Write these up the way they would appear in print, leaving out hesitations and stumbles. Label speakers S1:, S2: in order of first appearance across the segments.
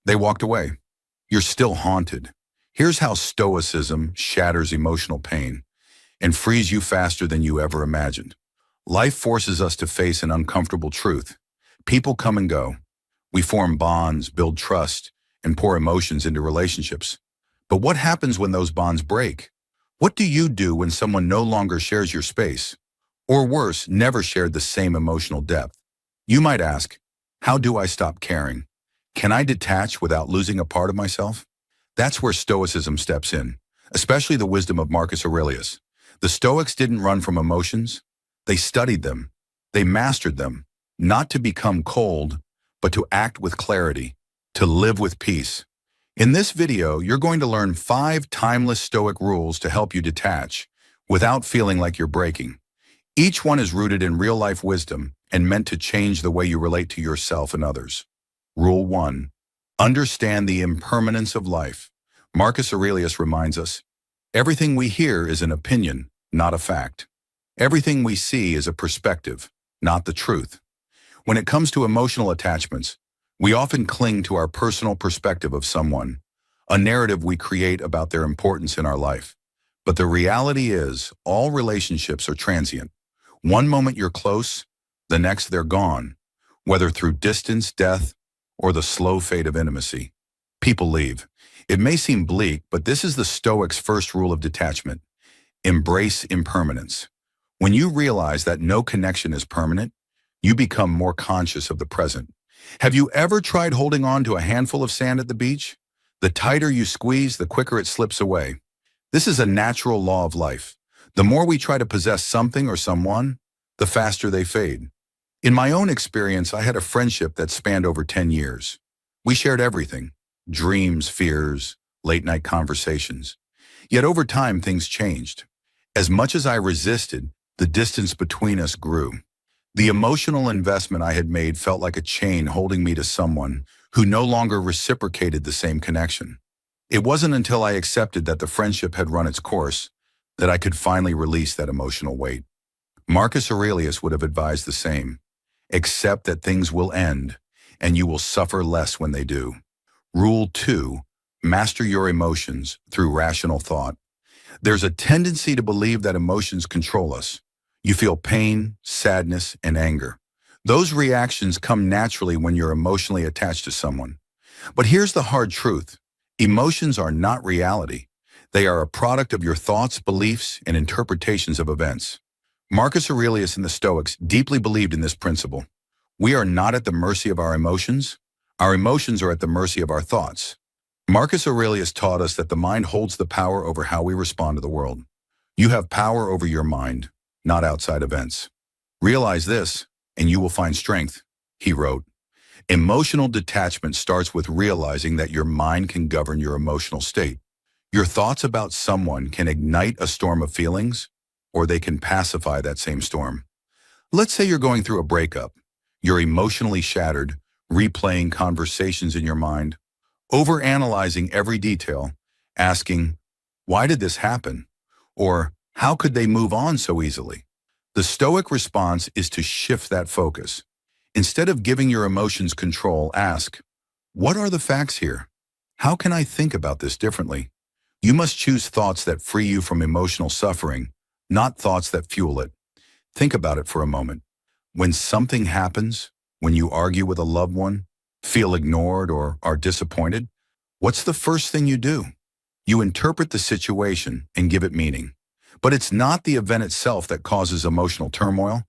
S1: They walked away. You're still haunted. Here's how Stoicism shatters emotional pain and frees you faster than you ever imagined. Life forces us to face an uncomfortable truth. People come and go. We form bonds, build trust, and pour emotions into relationships. But what happens when those bonds break? What do you do when someone no longer shares your space? Or worse, never shared the same emotional depth? You might ask, how do I stop caring? Can I detach without losing a part of myself? That's where Stoicism steps in, especially the wisdom of Marcus Aurelius. The Stoics didn't run from emotions. They studied them. They mastered them, not to become cold, but to act with clarity, to live with peace. In this video, you're going to learn 5 timeless Stoic rules to help you detach without feeling like you're breaking. Each one is rooted in real-life wisdom and meant to change the way you relate to yourself and others. Rule 1. Understand the impermanence of life. Marcus Aurelius reminds us, everything we hear is an opinion, not a fact. Everything we see is a perspective, not the truth. When it comes to emotional attachments, we often cling to our personal perspective of someone, a narrative we create about their importance in our life. But the reality is, all relationships are transient. One moment you're close, the next they're gone, whether through distance, death, or the slow fade of intimacy. People leave. It may seem bleak, but this is the Stoics' first rule of detachment. Embrace impermanence. When you realize that no connection is permanent, you become more conscious of the present. Have you ever tried holding on to a handful of sand at the beach? The tighter you squeeze, the quicker it slips away. This is a natural law of life. The more we try to possess something or someone, the faster they fade. In my own experience, I had a friendship that spanned over 10 years. We shared everything: dreams, fears, late-night conversations. Yet over time, things changed. As much as I resisted, the distance between us grew. The emotional investment I had made felt like a chain holding me to someone who no longer reciprocated the same connection. It wasn't until I accepted that the friendship had run its course that I could finally release that emotional weight. Marcus Aurelius would have advised the same. Accept that things will end, and you will suffer less when they do. Rule 2. Master your emotions through rational thought. There's a tendency to believe that emotions control us. You feel pain, sadness, and anger. Those reactions come naturally when you're emotionally attached to someone. But here's the hard truth. Emotions are not reality. They are a product of your thoughts, beliefs, and interpretations of events. Marcus Aurelius and the Stoics deeply believed in this principle. We are not at the mercy of our emotions. Our emotions are at the mercy of our thoughts. Marcus Aurelius taught us that the mind holds the power over how we respond to the world. You have power over your mind, not outside events. Realize this, and you will find strength, he wrote. Emotional detachment starts with realizing that your mind can govern your emotional state. Your thoughts about someone can ignite a storm of feelings, or they can pacify that same storm. Let's say you're going through a breakup. You're emotionally shattered, replaying conversations in your mind, overanalyzing every detail, asking, why did this happen? Or how could they move on so easily? The Stoic response is to shift that focus. Instead of giving your emotions control, ask, what are the facts here? How can I think about this differently? You must choose thoughts that free you from emotional suffering, not thoughts that fuel it. Think about it for a moment. When something happens, when you argue with a loved one, feel ignored, or are disappointed, what's the first thing you do? You interpret the situation and give it meaning. But it's not the event itself that causes emotional turmoil.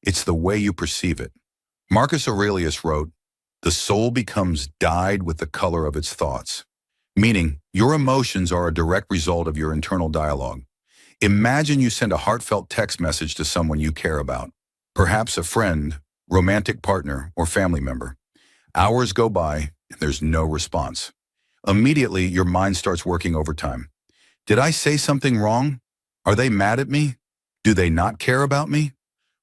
S1: It's the way you perceive it. Marcus Aurelius wrote, the soul becomes dyed with the color of its thoughts, meaning your emotions are a direct result of your internal dialogue. Imagine you send a heartfelt text message to someone you care about, perhaps a friend, romantic partner, or family member. Hours go by and there's no response. Immediately, your mind starts working overtime. Did I say something wrong? Are they mad at me? Do they not care about me?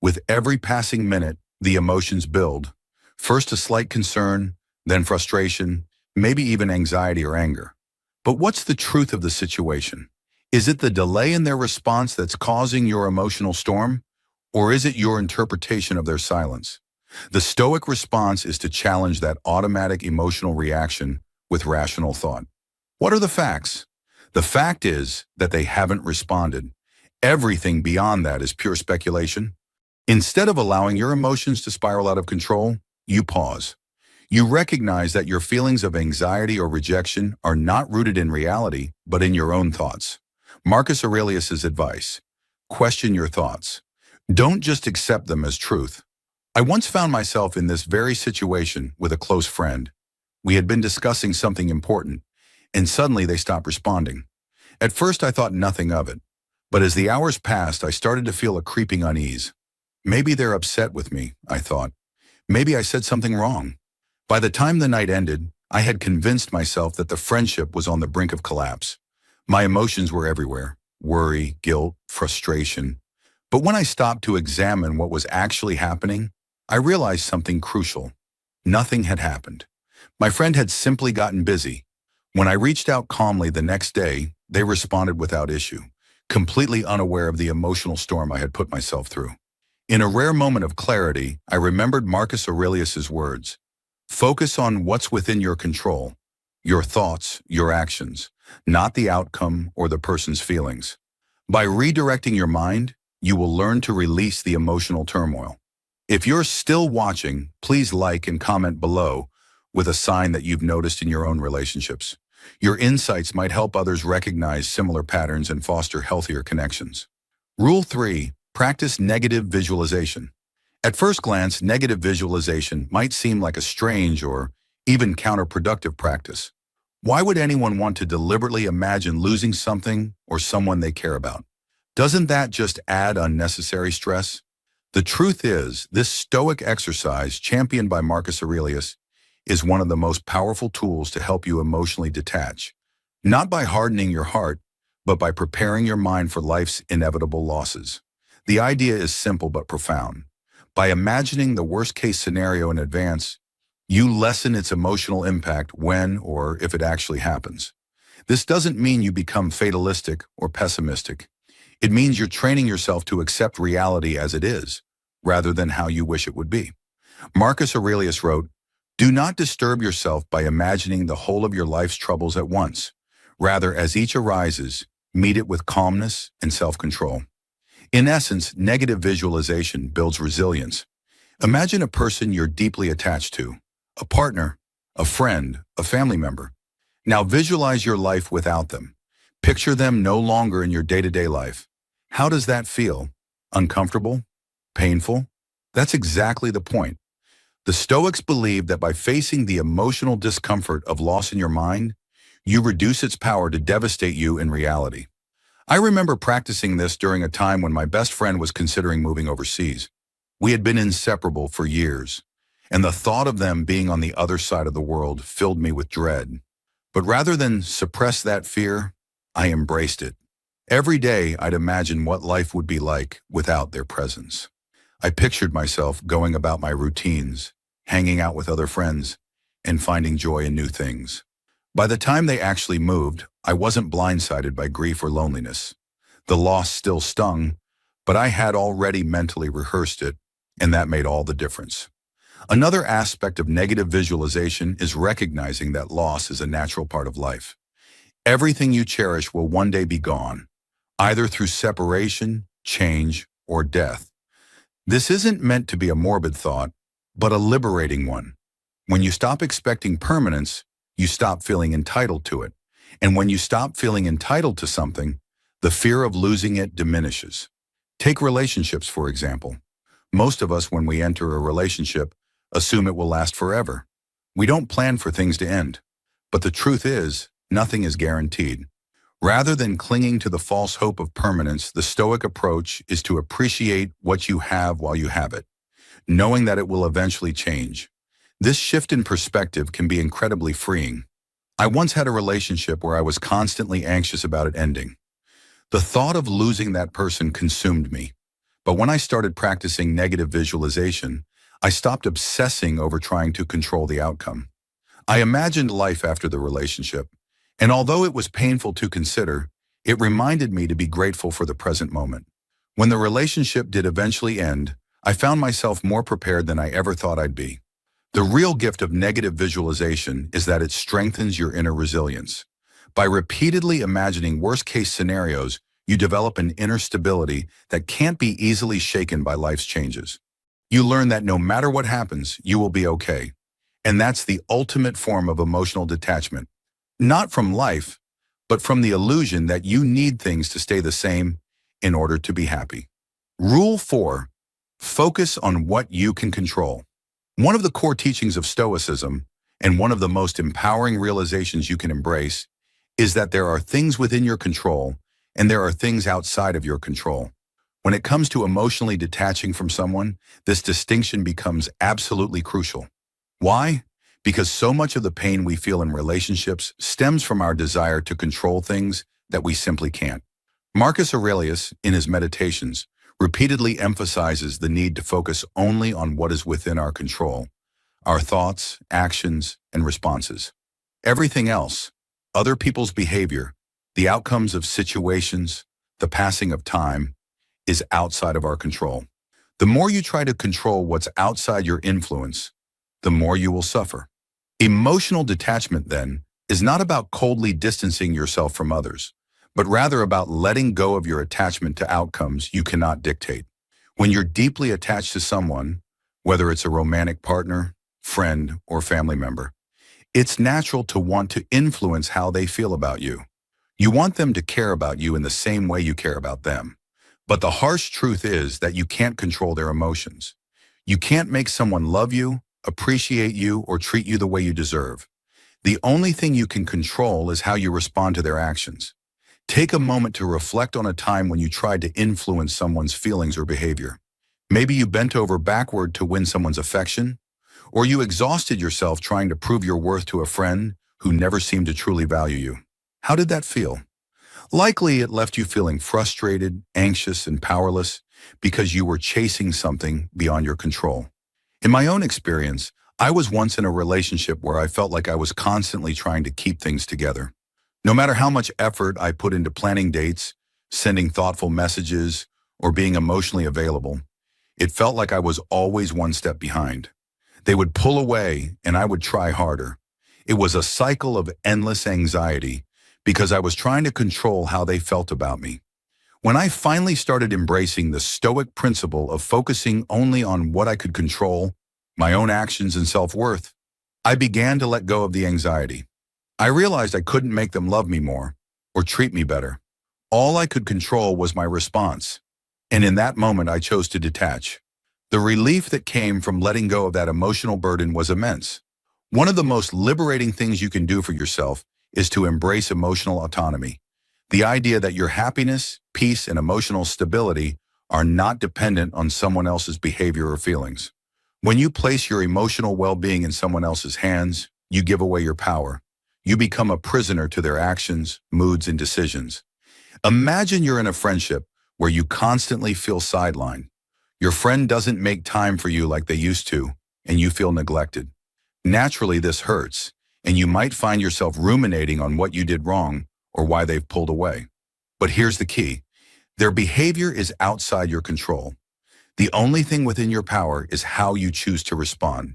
S1: With every passing minute, the emotions build. First a slight concern, then frustration, maybe even anxiety or anger. But what's the truth of the situation? Is it the delay in their response that's causing your emotional storm? Or is it your interpretation of their silence? The Stoic response is to challenge that automatic emotional reaction with rational thought. What are the facts? The fact is that they haven't responded. Everything beyond that is pure speculation. Instead of allowing your emotions to spiral out of control, you pause. You recognize that your feelings of anxiety or rejection are not rooted in reality, but in your own thoughts. Marcus Aurelius's advice: question your thoughts. Don't just accept them as truth. I once found myself in this very situation with a close friend. We had been discussing something important, and suddenly they stopped responding. At first I thought nothing of it, but as the hours passed, I started to feel a creeping unease. Maybe they're upset with me, I thought. Maybe I said something wrong. By the time the night ended, I had convinced myself that the friendship was on the brink of collapse. My emotions were everywhere: worry, guilt, frustration. But when I stopped to examine what was actually happening, I realized something crucial. Nothing had happened. My friend had simply gotten busy. When I reached out calmly the next day, they responded without issue, completely unaware of the emotional storm I had put myself through. In a rare moment of clarity, I remembered Marcus Aurelius's words: focus on what's within your control, your thoughts, your actions, not the outcome or the person's feelings. By redirecting your mind, you will learn to release the emotional turmoil. If you're still watching, please like and comment below with a sign that you've noticed in your own relationships. Your insights might help others recognize similar patterns and foster healthier connections. Rule 3. Practice negative visualization. At first glance, negative visualization might seem like a strange or even counterproductive practice. Why would anyone want to deliberately imagine losing something or someone they care about? Doesn't that just add unnecessary stress? The truth is, this Stoic exercise, championed by Marcus Aurelius, is one of the most powerful tools to help you emotionally detach, not by hardening your heart, but by preparing your mind for life's inevitable losses. The idea is simple but profound. By imagining the worst-case scenario in advance, you lessen its emotional impact when or if it actually happens. This doesn't mean you become fatalistic or pessimistic. It means you're training yourself to accept reality as it is, rather than how you wish it would be. Marcus Aurelius wrote, "Do not disturb yourself by imagining the whole of your life's troubles at once. Rather, as each arises, meet it with calmness and self-control." In essence, negative visualization builds resilience. Imagine a person you're deeply attached to, a partner, a friend, a family member. Now visualize your life without them. Picture them no longer in your day-to-day life. How does that feel? Uncomfortable? Painful? That's exactly the point. The Stoics believe that by facing the emotional discomfort of loss in your mind, you reduce its power to devastate you in reality. I remember practicing this during a time when my best friend was considering moving overseas. We had been inseparable for years, and the thought of them being on the other side of the world filled me with dread. But rather than suppress that fear, I embraced it. Every day I'd imagine what life would be like without their presence. I pictured myself going about my routines, hanging out with other friends, and finding joy in new things. By the time they actually moved, I wasn't blindsided by grief or loneliness. The loss still stung, but I had already mentally rehearsed it, and that made all the difference. Another aspect of negative visualization is recognizing that loss is a natural part of life. Everything you cherish will one day be gone, either through separation, change, or death. This isn't meant to be a morbid thought, but a liberating one. When you stop expecting permanence, you stop feeling entitled to it. And when you stop feeling entitled to something, the fear of losing it diminishes. Take relationships, for example. Most of us, when we enter a relationship, assume it will last forever. We don't plan for things to end. But the truth is, nothing is guaranteed. Rather than clinging to the false hope of permanence, the Stoic approach is to appreciate what you have while you have it, knowing that it will eventually change. This shift in perspective can be incredibly freeing. I once had a relationship where I was constantly anxious about it ending. The thought of losing that person consumed me. But when I started practicing negative visualization, I stopped obsessing over trying to control the outcome. I imagined life after the relationship, and although it was painful to consider, it reminded me to be grateful for the present moment. When the relationship did eventually end, I found myself more prepared than I ever thought I'd be. The real gift of negative visualization is that it strengthens your inner resilience. By repeatedly imagining worst-case scenarios, you develop an inner stability that can't be easily shaken by life's changes. You learn that no matter what happens, you will be okay. And that's the ultimate form of emotional detachment. Not from life, but from the illusion that you need things to stay the same in order to be happy. Rule 4. Focus on what you can control. One of the core teachings of Stoicism, and one of the most empowering realizations you can embrace, is that there are things within your control and there are things outside of your control. When it comes to emotionally detaching from someone, this distinction becomes absolutely crucial. Why? Because so much of the pain we feel in relationships stems from our desire to control things that we simply can't. Marcus Aurelius, in his Meditations, repeatedly emphasizes the need to focus only on what is within our control, our thoughts, actions, and responses. Everything else, other people's behavior, the outcomes of situations, the passing of time, is outside of our control. The more you try to control what's outside your influence, the more you will suffer. Emotional detachment, then, is not about coldly distancing yourself from others, but rather about letting go of your attachment to outcomes you cannot dictate. When you're deeply attached to someone, whether it's a romantic partner, friend, or family member, it's natural to want to influence how they feel about you. You want them to care about you in the same way you care about them. But the harsh truth is that you can't control their emotions. You can't make someone love you, appreciate you, or treat you the way you deserve. The only thing you can control is how you respond to their actions. Take a moment to reflect on a time when you tried to influence someone's feelings or behavior. Maybe you bent over backward to win someone's affection, or you exhausted yourself trying to prove your worth to a friend who never seemed to truly value you. How did that feel? Likely it left you feeling frustrated, anxious, and powerless because you were chasing something beyond your control. In my own experience, I was once in a relationship where I felt like I was constantly trying to keep things together. No matter how much effort I put into planning dates, sending thoughtful messages, or being emotionally available, it felt like I was always one step behind. They would pull away and I would try harder. It was a cycle of endless anxiety because I was trying to control how they felt about me. When I finally started embracing the Stoic principle of focusing only on what I could control, my own actions and self-worth, I began to let go of the anxiety. I realized I couldn't make them love me more or treat me better. All I could control was my response. And in that moment, I chose to detach. The relief that came from letting go of that emotional burden was immense. One of the most liberating things you can do for yourself is to embrace emotional autonomy. The idea that your happiness, peace, and emotional stability are not dependent on someone else's behavior or feelings. When you place your emotional well-being in someone else's hands, you give away your power. You become a prisoner to their actions, moods, and decisions. Imagine you're in a friendship where you constantly feel sidelined. Your friend doesn't make time for you like they used to, and you feel neglected. Naturally, this hurts, and you might find yourself ruminating on what you did wrong or why they've pulled away. But here's the key. Their behavior is outside your control. The only thing within your power is how you choose to respond.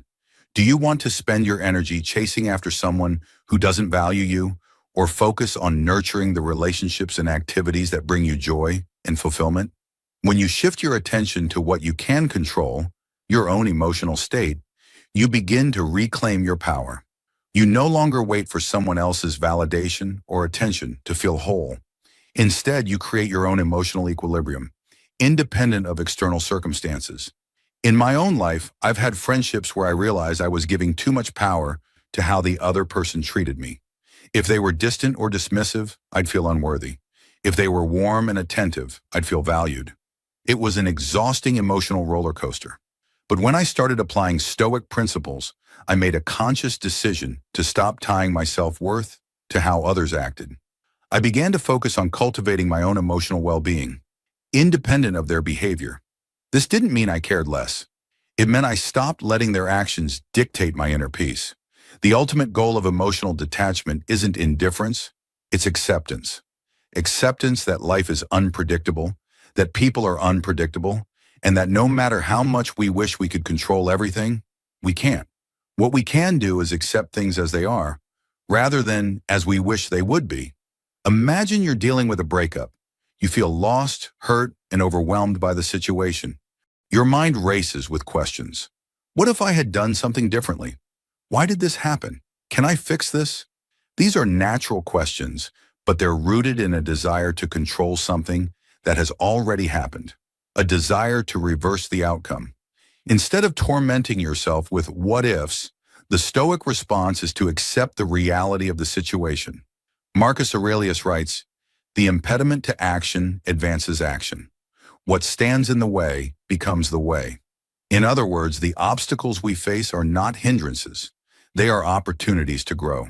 S1: Do you want to spend your energy chasing after someone who doesn't value you, or focus on nurturing the relationships and activities that bring you joy and fulfillment? When you shift your attention to what you can control, your own emotional state, you begin to reclaim your power. You no longer wait for someone else's validation or attention to feel whole. Instead, you create your own emotional equilibrium, independent of external circumstances. In my own life, I've had friendships where I realized I was giving too much power to how the other person treated me. If they were distant or dismissive, I'd feel unworthy. If they were warm and attentive, I'd feel valued. It was an exhausting emotional roller coaster. But when I started applying Stoic principles, I made a conscious decision to stop tying my self-worth to how others acted. I began to focus on cultivating my own emotional well-being, independent of their behavior. This didn't mean I cared less. It meant I stopped letting their actions dictate my inner peace. The ultimate goal of emotional detachment isn't indifference, it's acceptance. Acceptance that life is unpredictable, that people are unpredictable, and that no matter how much we wish we could control everything, we can't. What we can do is accept things as they are, rather than as we wish they would be. Imagine you're dealing with a breakup. You feel lost, hurt, and overwhelmed by the situation. Your mind races with questions. What if I had done something differently? Why did this happen? Can I fix this? These are natural questions, but they're rooted in a desire to control something that has already happened, a desire to reverse the outcome. Instead of tormenting yourself with what ifs, the Stoic response is to accept the reality of the situation. Marcus Aurelius writes, "The impediment to action advances action. What stands in the way becomes the way." In other words, the obstacles we face are not hindrances. They are opportunities to grow.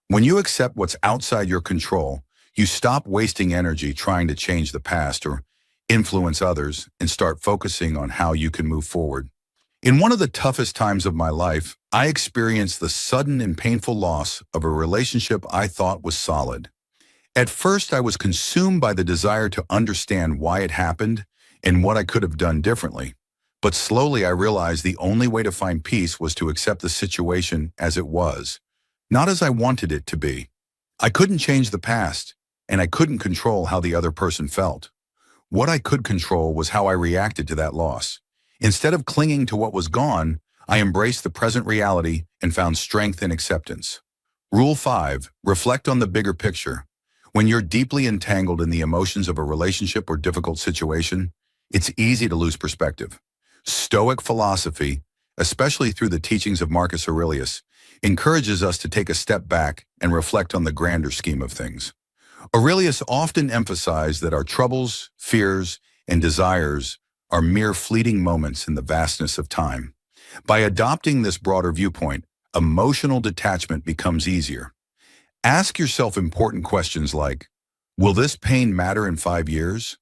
S1: When you accept what's outside your control, you stop wasting energy trying to change the past or influence others and start focusing on how you can move forward. In one of the toughest times of my life, I experienced the sudden and painful loss of a relationship I thought was solid. At first, I was consumed by the desire to understand why it happened and what I could have done differently. But slowly I realized the only way to find peace was to accept the situation as it was, not as I wanted it to be. I couldn't change the past, and I couldn't control how the other person felt. What I could control was how I reacted to that loss. Instead of clinging to what was gone, I embraced the present reality and found strength in acceptance. Rule 5, reflect on the bigger picture. When you're deeply entangled in the emotions of a relationship or difficult situation, it's easy to lose perspective. Stoic philosophy, especially through the teachings of Marcus Aurelius, encourages us to take a step back and reflect on the grander scheme of things. Aurelius often emphasized that our troubles, fears, and desires are mere fleeting moments in the vastness of time. By adopting this broader viewpoint, emotional detachment becomes easier. Ask yourself important questions like, will this pain matter in 5 years?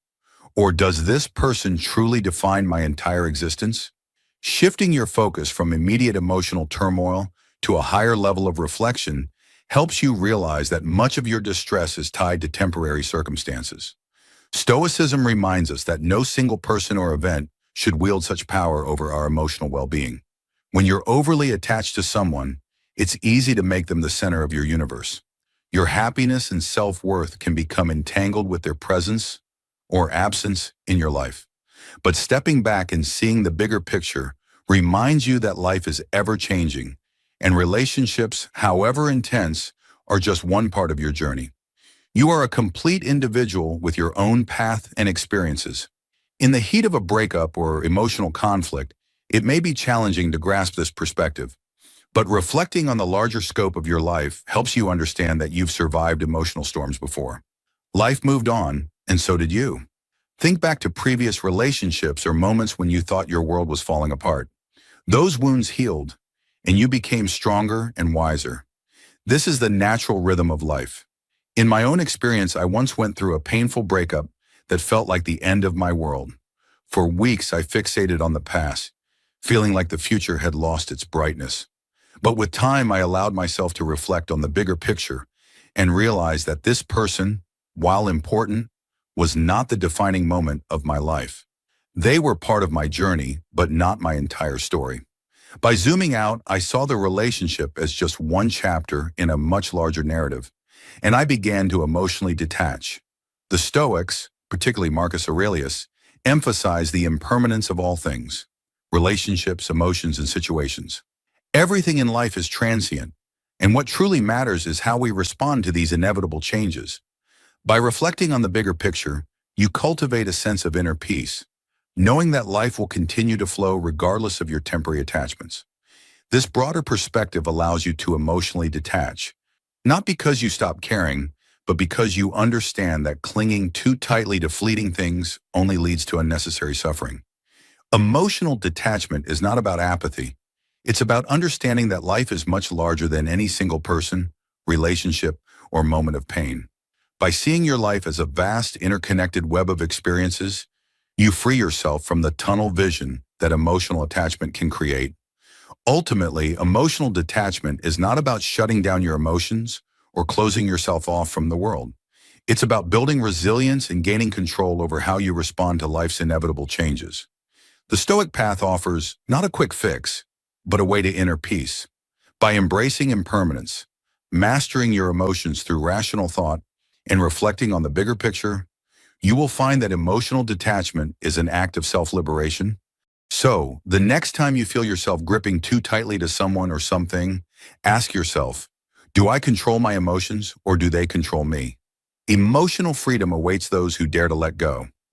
S1: Or does this person truly define my entire existence? Shifting your focus from immediate emotional turmoil to a higher level of reflection helps you realize that much of your distress is tied to temporary circumstances. Stoicism reminds us that no single person or event should wield such power over our emotional well-being. When you're overly attached to someone, it's easy to make them the center of your universe. Your happiness and self-worth can become entangled with their presence or absence in your life. But stepping back and seeing the bigger picture reminds you that life is ever-changing, and relationships, however intense, are just one part of your journey. You are a complete individual with your own path and experiences. In the heat of a breakup or emotional conflict, it may be challenging to grasp this perspective, but reflecting on the larger scope of your life helps you understand that you've survived emotional storms before. Life moved on, and so did you. Think back to previous relationships or moments when you thought your world was falling apart. Those wounds healed, and you became stronger and wiser. This is the natural rhythm of life. In my own experience, I once went through a painful breakup that felt like the end of my world. For weeks, I fixated on the past, feeling like the future had lost its brightness. But with time, I allowed myself to reflect on the bigger picture and realize that this person, while important, was not the defining moment of my life. They were part of my journey, but not my entire story. By zooming out, I saw the relationship as just one chapter in a much larger narrative, and I began to emotionally detach. The Stoics, particularly Marcus Aurelius, emphasized the impermanence of all things: relationships, emotions, and situations. Everything in life is transient, and what truly matters is how we respond to these inevitable changes. By reflecting on the bigger picture, you cultivate a sense of inner peace, knowing that life will continue to flow regardless of your temporary attachments. This broader perspective allows you to emotionally detach, not because you stop caring, but because you understand that clinging too tightly to fleeting things only leads to unnecessary suffering. Emotional detachment is not about apathy. It's about understanding that life is much larger than any single person, relationship, or moment of pain. By seeing your life as a vast, interconnected web of experiences, you free yourself from the tunnel vision that emotional attachment can create. Ultimately, emotional detachment is not about shutting down your emotions or closing yourself off from the world. It's about building resilience and gaining control over how you respond to life's inevitable changes. The Stoic path offers not a quick fix, but a way to inner peace. By embracing impermanence, mastering your emotions through rational thought, and reflecting on the bigger picture, you will find that emotional detachment is an act of self-liberation. So, the next time you feel yourself gripping too tightly to someone or something, ask yourself, do I control my emotions or do they control me? Emotional freedom awaits those who dare to let go.